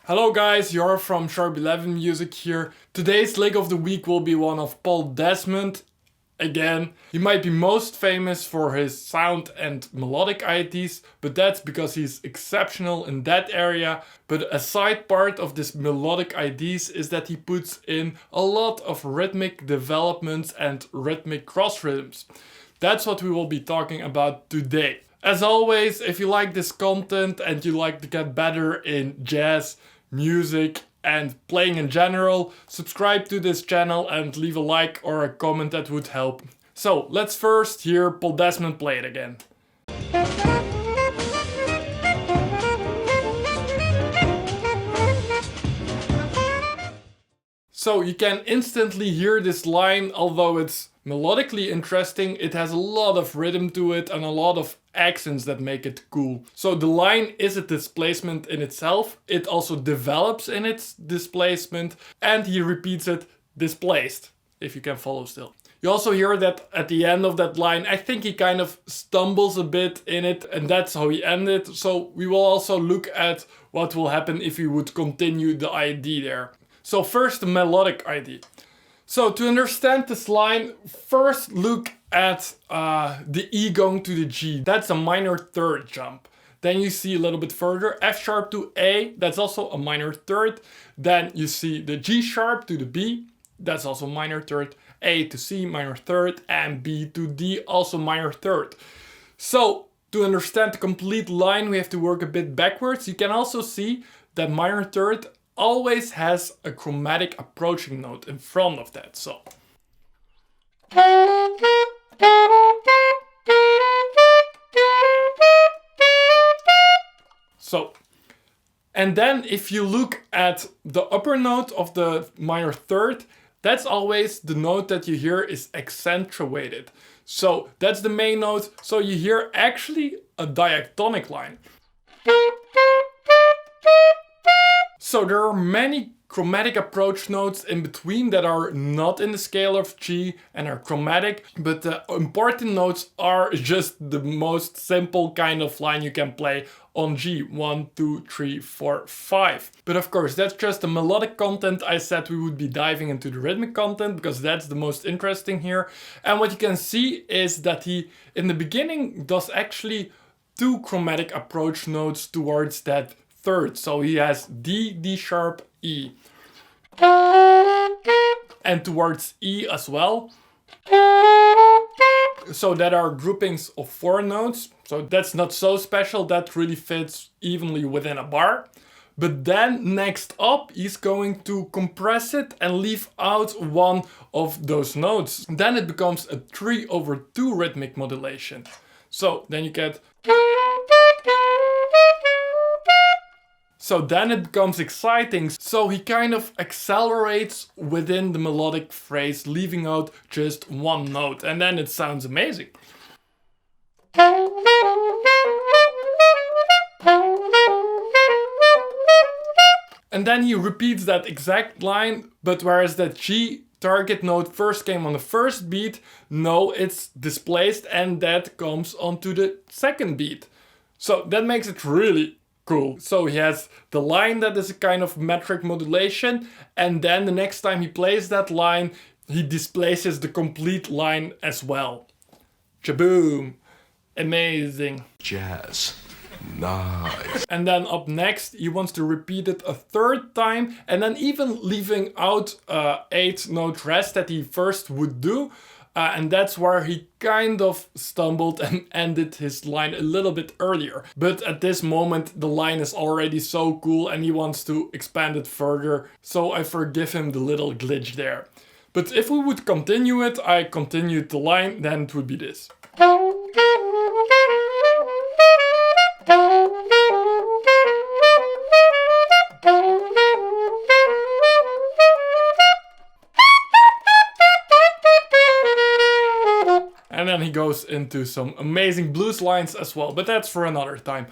Hello guys, you're from Sharp 11 Music here. Today's lick of the week will be one of Paul Desmond. Again, he might be most famous for his sound and melodic IDs, but that's because he's exceptional in that area. But a side part of this melodic IDs is that he puts in a lot of rhythmic developments and rhythmic cross rhythms. That's what we will be talking about today. As always, if you like this content and you like to get better in jazz, music and playing in general, subscribe to this channel and leave a like or a comment, that would help. So let's first hear Paul Desmond play it again. So you can instantly hear this line, although it's melodically interesting, it has a lot of rhythm to it and a lot of accents that make it cool. So the line is a displacement in itself, it also develops in its displacement, and he repeats it displaced, if you can follow still. You also hear that at the end of that line, I think he kind of stumbles a bit in it, and that's how he ended. So we will also look at what will happen if we would continue the ID there. So first the melodic ID. So to understand this line, first look at the E going to the G. That's a minor third jump. Then you see a little bit further F sharp to A, that's also a minor third. Then you see the G sharp to the B, that's also minor third. A to C, minor third, and B to D, also minor third. So to understand the complete line, we have to work a bit backwards. You can also see that minor third always has a chromatic approaching note in front of that. And then if you look at the upper note of the minor third, that's always the note that you hear is accentuated. So that's the main note. So you hear actually a diatonic line. So there are many chromatic approach notes in between that are not in the scale of G and are chromatic, but the important notes are just the most simple kind of line you can play on G. 1, 2, 3, 4, 5. But of course, that's just the melodic content. I said we would be diving into the rhythmic content because that's the most interesting here. And what you can see is that he, in the beginning, does actually two chromatic approach notes towards that third. So he has D, D sharp, E. And towards E as well. So that are groupings of 4 notes. So that's not so special, that really fits evenly within a bar. But then next up, he's going to compress it and leave out one of those notes. Then it becomes a 3/2 rhythmic modulation. So then you get... So then it becomes exciting. So he kind of accelerates within the melodic phrase, leaving out just one note. And then it sounds amazing. And then he repeats that exact line, but whereas that G target note first came on the first beat, no, it's displaced and that comes onto the second beat. So that makes it really cool. So he has the line that is a kind of metric modulation, and then the next time he plays that line, he displaces the complete line as well. Chaboom! Amazing. Jazz. Nice. And then up next, he wants to repeat it a third time, and then even leaving out 8 note rest that he first would do. And that's where he kind of stumbled and ended his line a little bit earlier. But at this moment, the line is already so cool and he wants to expand it further. So I forgive him the little glitch there. But if we would continue it, I continued the line, then it would be this. And then he goes into some amazing blues lines as well, but that's for another time.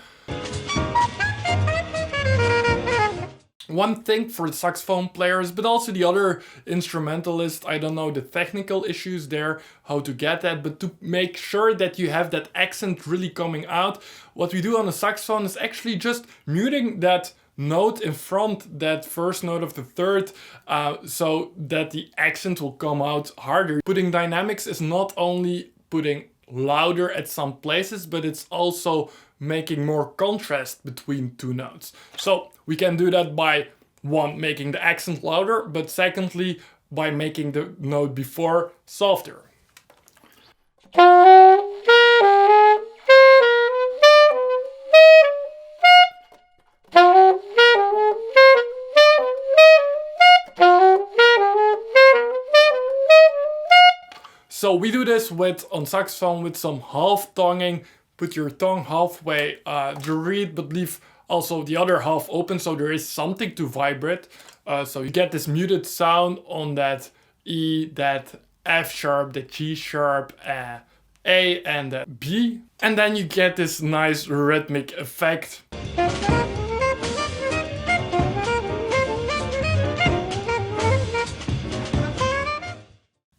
One thing for the saxophone players, but also the other instrumentalists, I don't know the technical issues there, how to get that, but to make sure that you have that accent really coming out, what we do on the saxophone is actually just muting that note in front, that first note of the third, so that the accent will come out harder. Putting dynamics is not only putting louder at some places, but it's also making more contrast between two notes. So we can do that by, one, making the accent louder, but secondly, by making the note before softer. So we do this on saxophone with some half tonguing. Put your tongue halfway the reed, but leave also the other half open so there is something to vibrate. So you get this muted sound on that E, that F sharp, the G sharp, A and the B. And then you get this nice rhythmic effect.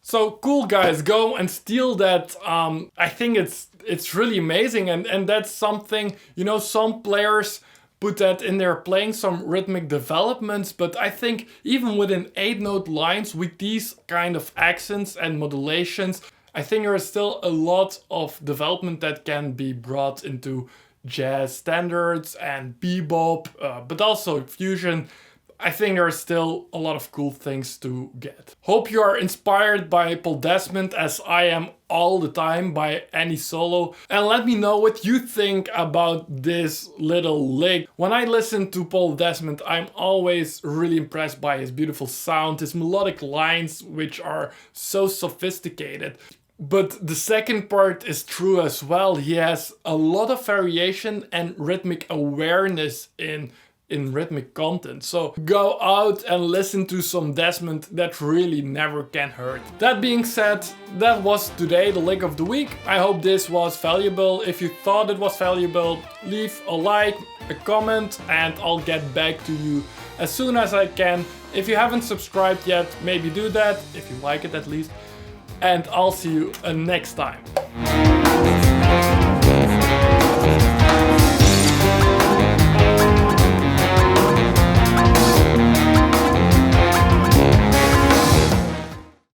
So cool, guys, go and steal that. I think it's really amazing, and that's something, you know, some players put that in their playing, some rhythmic developments, but I think even within 8-note lines with these kind of accents and modulations, I think there is still a lot of development that can be brought into jazz standards and bebop, but also fusion. I think there are still a lot of cool things to get. Hope you are inspired by Paul Desmond, as I am all the time, by any solo. And let me know what you think about this little lick. When I listen to Paul Desmond, I'm always really impressed by his beautiful sound, his melodic lines, which are so sophisticated. But the second part is true as well. He has a lot of variation and rhythmic awareness in rhythmic content. So go out and listen to some Desmond, that really never can hurt. That being said, that was today the lick of the week. I hope this was valuable. If you thought it was valuable, leave a like, a comment, and I'll get back to you as soon as I can. If you haven't subscribed yet, maybe do that, if you like it at least. And I'll see you next time.